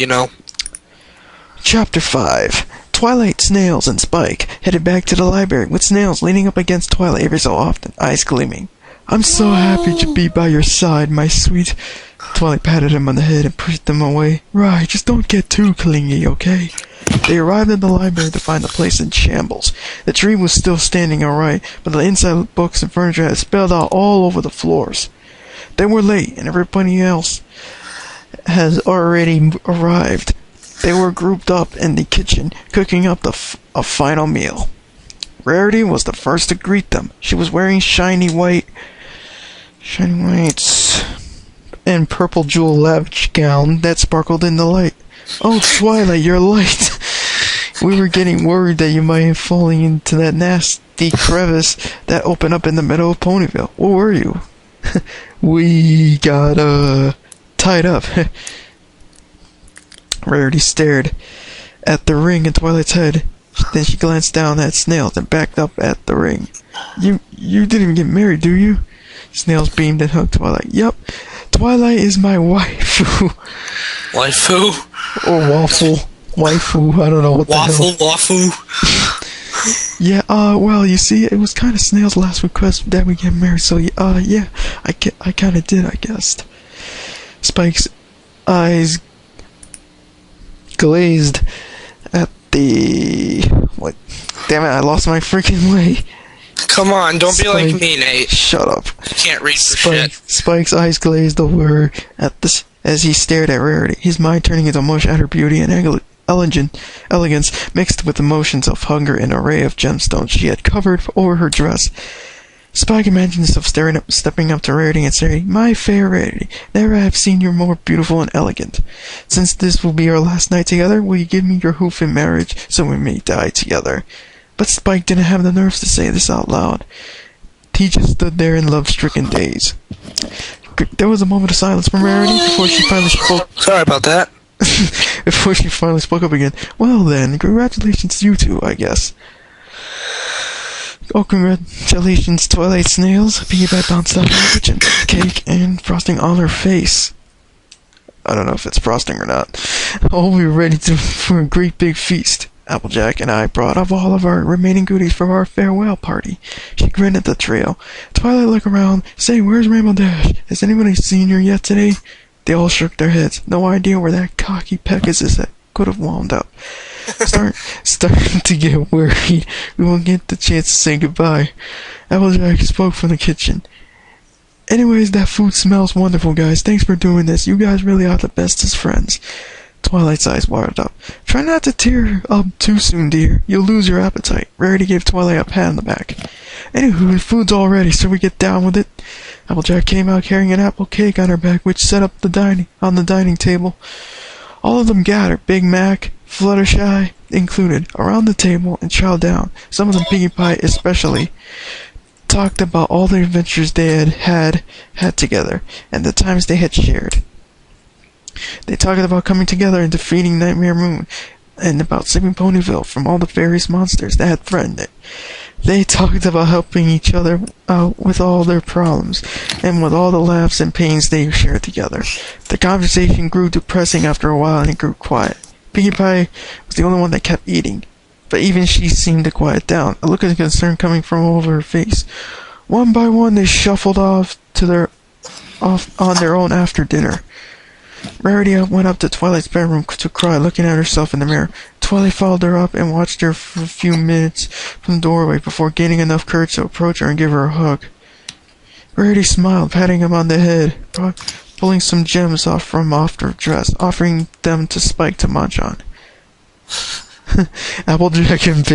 you know. Chapter 5. Twilight, Snails, and Spike headed back to the library, with Snails leaning up against Twilight every so often, eyes gleaming. I'm so happy to be by your side, my sweet... Twilight patted him on the head and pushed him away. Right, just don't get too clingy, okay? They arrived at the library to find the place in shambles. The tree was still standing alright, but the inside books and furniture had spilled out all over the floors. They were late, and everybody else has already arrived. They were grouped up in the kitchen, cooking up a final meal. Rarity was the first to greet them. She was wearing shiny whites and purple jewel lavage gown that sparkled in the light. Oh, Twilight, you're late. We were getting worried that you might have fallen into that nasty crevice that opened up in the middle of Ponyville. Where were you? We got, tied up. Rarity stared at the ring in Twilight's head. Then she glanced down at Snails and backed up at the ring. You didn't get married, do you? Snails beamed and hugged Twilight. Yup. Twilight is my waifu. Waifu? Or waffle. Waifu. I don't know what the hell. Waffle. Yeah, well, you see, it was kind of Snail's last request that we get married, so, yeah, I kind of did, I guess. Spike's eyes glazed at the... What? Damn it, I lost my freaking way. Come on, don't be like me, Nate. Shut up. You can't read for shit. Spike's eyes glazed over at this as he stared at Rarity, his mind turning into mush at her beauty and elegance mixed with emotions of hunger and an array of gemstones she had covered over her dress. Spike imagined himself stepping up to Rarity and saying, My fair Rarity, never have seen you more beautiful and elegant. Since this will be our last night together, will you give me your hoof in marriage so we may die together? But Spike didn't have the nerves to say this out loud. He just stood there in love-stricken daze. There was a moment of silence from Rarity before she finally spoke. Sorry about that. Before she finally spoke up again. Well then, congratulations to you two, I guess. Oh, congratulations, Twilight Snails. Piggyback bounced out of the kitchen, cake and frosting on her face. I don't know if it's frosting or not. Oh, we were ready for a great big feast. Applejack and I brought up all of our remaining goodies for our farewell party. She grinned at the trio. Twilight looked around. Say, where's Rainbow Dash? Has anybody seen her yet today? They all shook their heads. No idea where that cocky Pegasus could have wound up. Starting to get worried. We won't get the chance to say goodbye. Applejack spoke from the kitchen. Anyways, that food smells wonderful, guys. Thanks for doing this. You guys really are the bestest friends. Twilight's eyes watered up. Try not to tear up too soon, dear. You'll lose your appetite. Rarity gave Twilight a pat on the back. Anywho, the food's all ready, so we get down with it. Applejack came out carrying an apple cake on her back, which set up on the dining table. All of them gathered, Big Mac, Fluttershy included, around the table and chowed down. Some of them, Pinkie Pie especially, talked about all the adventures they had together, and the times they had shared. They talked about coming together and defeating Nightmare Moon, and about saving Ponyville from all the various monsters that had threatened it. They talked about helping each other out with all their problems, and with all the laughs and pains they shared together. The conversation grew depressing after a while, and it grew quiet. Pinkie Pie was the only one that kept eating, but even she seemed to quiet down, a look of concern coming from all over her face. One by one, they shuffled off on their own after dinner. Rarity went up to Twilight's bedroom to cry, looking at herself in the mirror. Twilight followed her up and watched her for a few minutes from the doorway before gaining enough courage to approach her and give her a hug. Rarity smiled, patting him on the head, pulling some gems off her dress, offering them to Spike to munch on. Applejack and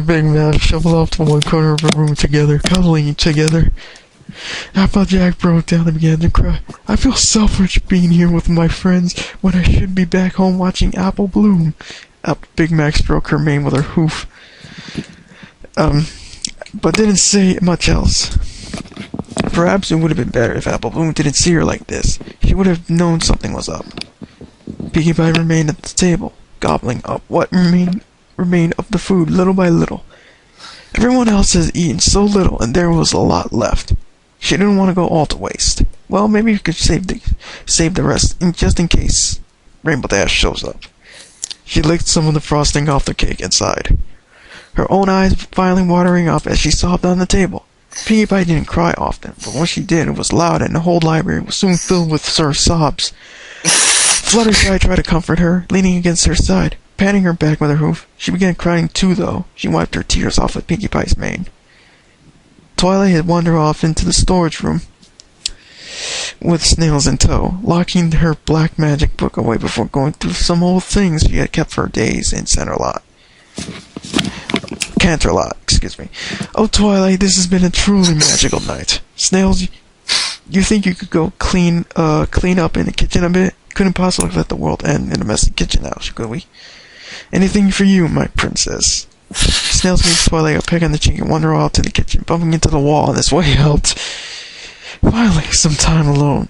Big Mouth shuffled off to one corner of the room together, cuddling together. Applejack broke down and began to cry. I feel selfish being here with my friends when I should be back home watching Apple bloom. Big Mac stroked her mane with her hoof. But didn't say much else. Perhaps it would have been better if Apple Bloom didn't see her like this. She would have known something was up. Pinkie Pie remained at the table, gobbling up what remained of the food little by little. Everyone else had eaten so little, and there was a lot left. She didn't want to go all to waste. Well, maybe you could save the rest, just in case Rainbow Dash shows up. She licked some of the frosting off the cake and sighed, her own eyes finally watering up as she sobbed on the table. Pinkie Pie didn't cry often, but when she did, it was loud, and the whole library was soon filled with her sobs. Fluttershy tried to comfort her, leaning against her side, patting her back with her hoof. She began crying too, though. She wiped her tears off with Pinkie Pie's mane. Twilight had wandered off into the storage room with Snails in tow, locking her black magic book away before going through some old things she had kept for days in Canterlot, excuse me. Oh, Twilight, this has been a truly magical night. Snails, you think you could go clean up in the kitchen a bit? Couldn't possibly let the world end in a messy kitchen house, could we? Anything for you, my princess. Snails gave Twilight a peck on the cheek and wandered out to the kitchen, bumping into the wall on his way out. Finally, some time alone.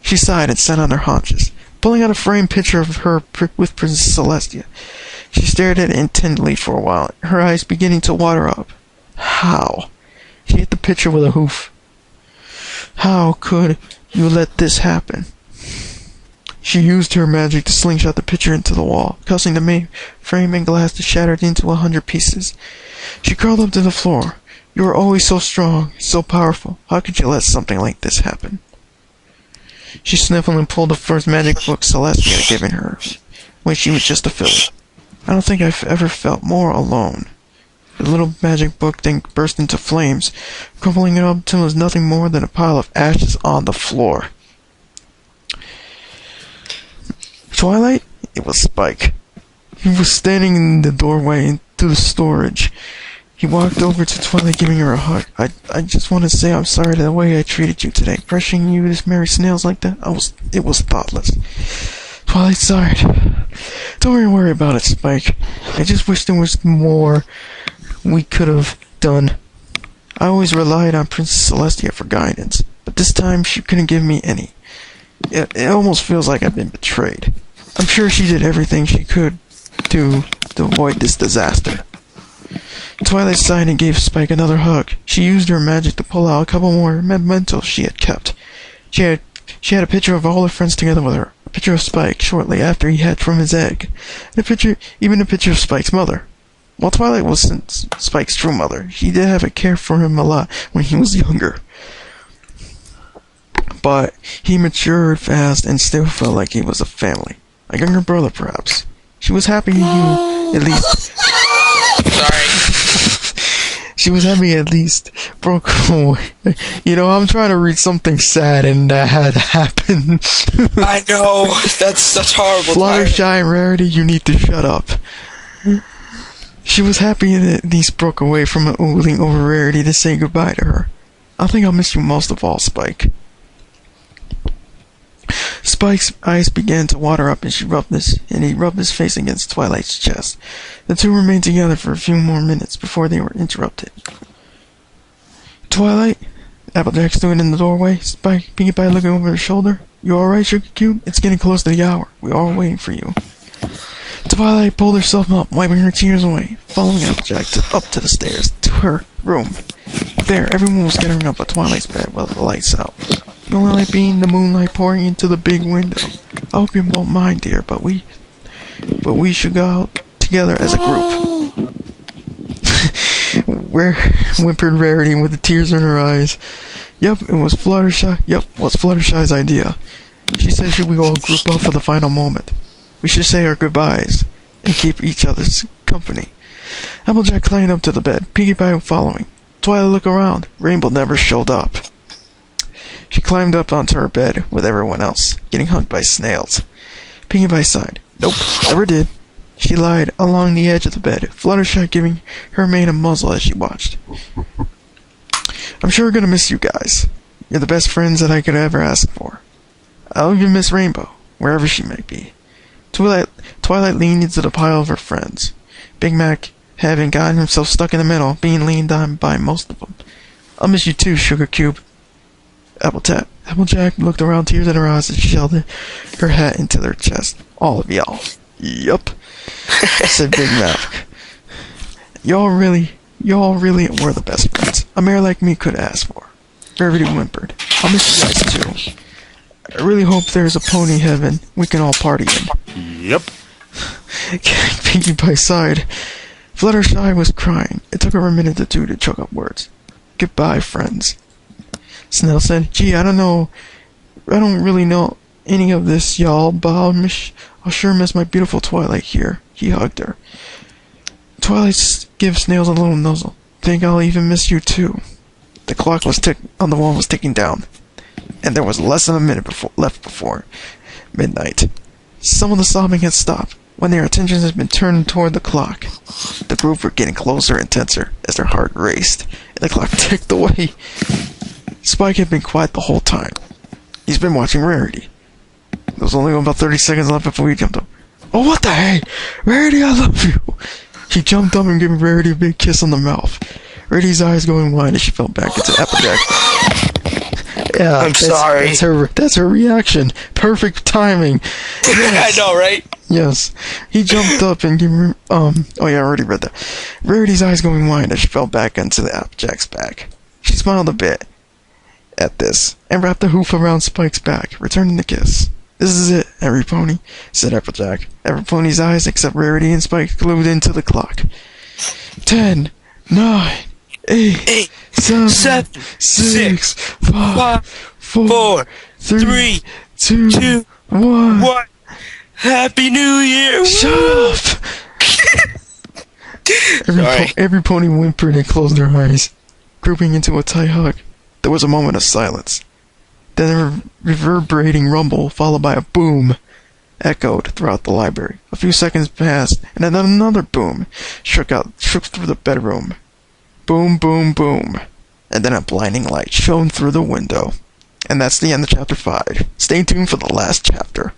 She sighed and sat on her haunches, pulling out a framed picture of her with Princess Celestia. She stared at it intently for a while, her eyes beginning to water up. How? She hit the picture with a hoof. How could you let this happen? She used her magic to slingshot the picture into the wall, causing the main frame and glass to shatter into 100 pieces. She crawled up to the floor. You were always so strong, so powerful. How could you let something like this happen? She sniffled and pulled the first magic book Celestia had given her when she was just a filly. I don't think I've ever felt more alone. The little magic book then burst into flames, crumpling it up until it was nothing more than a pile of ashes on the floor. Twilight? It was Spike. He was standing in the doorway into the storage. He walked over to Twilight, giving her a hug. I just want to say I'm sorry for the way I treated you today. Pressuring you to marry Snails like that, it was thoughtless. Twilight sighed. Don't even worry about it, Spike. I just wish there was more we could have done. I always relied on Princess Celestia for guidance, but this time she couldn't give me any. It almost feels like I've been betrayed. I'm sure she did everything she could to avoid this disaster. Twilight sighed and gave Spike another hug. She used her magic to pull out a couple more mementos she had kept. She had a picture of all her friends together with her. A picture of Spike shortly after he hatched from his egg. And even a picture of Spike's mother. While Twilight wasn't Spike's true mother, she did have a care for him a lot when he was younger. But he matured fast and still felt like he was a family. A younger brother, perhaps. She was happy you at least... Sorry. She was happy at least broke away. You know, I'm trying to read something sad and that had happened. I know. That's horrible. Fluttershy and Rarity, you need to shut up. She was happy that at least broke away from oogling over Rarity to say goodbye to her. I think I'll miss you most of all, Spike. Spike's eyes began to water up and he rubbed his face against Twilight's chest. The two remained together for a few more minutes before they were interrupted. Twilight? Applejack stood in the doorway, Spike, Pinkie Pie looking over her shoulder. You alright, Sugar Cube? It's getting close to the hour. We're all waiting for you. Twilight pulled herself up, wiping her tears away, following Applejack up to the stairs to her room. There, everyone was gathering up at Twilight's bed with the lights out. The only light being the moonlight pouring into the big window. I hope you won't mind, dear, but we should go out together as a group. Where whimpered Rarity with the tears in her eyes. Yep, it was Fluttershy's idea. She said should we all group up for the final moment. We should say our goodbyes and keep each other's company. Applejack climbed up to the bed, Pinkie Pie following. Twilight looked around. Rainbow never showed up. She climbed up onto her bed with everyone else, getting hugged by Snails. Pinkie Pie sighed. Nope, never did. She lied along the edge of the bed, Fluttershy giving her mane a muzzle as she watched. I'm sure we're gonna miss you guys. You're the best friends that I could ever ask for. I'll even miss Rainbow, wherever she may be. Twilight leaned into the pile of her friends. Big Mac, having gotten himself stuck in the middle, being leaned on by most of them. I'll miss you too, Sugar Cube. Applejack looked around, tears in her eyes, as she held her hat into their chest. All of y'all. Yup, said Big Mac. Y'all really were the best friends a mayor like me could ask for. Rarity whimpered. I'll miss you guys too. I really hope there's a pony heaven we can all party in. Yep. Carrying Pinkie by side, Fluttershy was crying. It took her a minute or two to choke up words. Goodbye, friends. Snail said, gee, I don't really know any of this, y'all, but I'll sure miss my beautiful Twilight here. He hugged her. Twilight gives Snails a little nuzzle. Think I'll even miss you too. The clock on the wall was ticking down, and there was less than a minute left before midnight. Some of the sobbing had stopped when their attention had been turned toward the clock. The group were getting closer and tenser as their heart raced, and the clock ticked away. Spike had been quiet the whole time. He's been watching Rarity. There was only about 30 seconds left before he jumped up. Oh, what the hey? Rarity, I love you! He jumped up and gave Rarity a big kiss on the mouth. Rarity's eyes going wide as she fell back into Applejack. Yeah, I'm sorry. That's her reaction. Perfect timing. I Yes. know, right? Yes. He jumped up and gave her, oh yeah, I already read that. Rarity's eyes going wide as she fell back into the Applejack's back. She smiled a bit at this and wrapped the hoof around Spike's back, returning the kiss. This is it, every pony, said Applejack. Every pony's eyes except Rarity and Spike glued into the clock. 10, 9, 8, 7, 6, 5, 4, 3, 2, 1. Happy New Year! Shut up! Every pony whimpered and closed their eyes, grouping into a tight hug. There was a moment of silence. Then a reverberating rumble, followed by a boom, echoed throughout the library. A few seconds passed, and then another boom shook through the bedroom. Boom, boom, boom. And then a blinding light shone through the window. And that's the end of chapter 5. Stay tuned for the last chapter.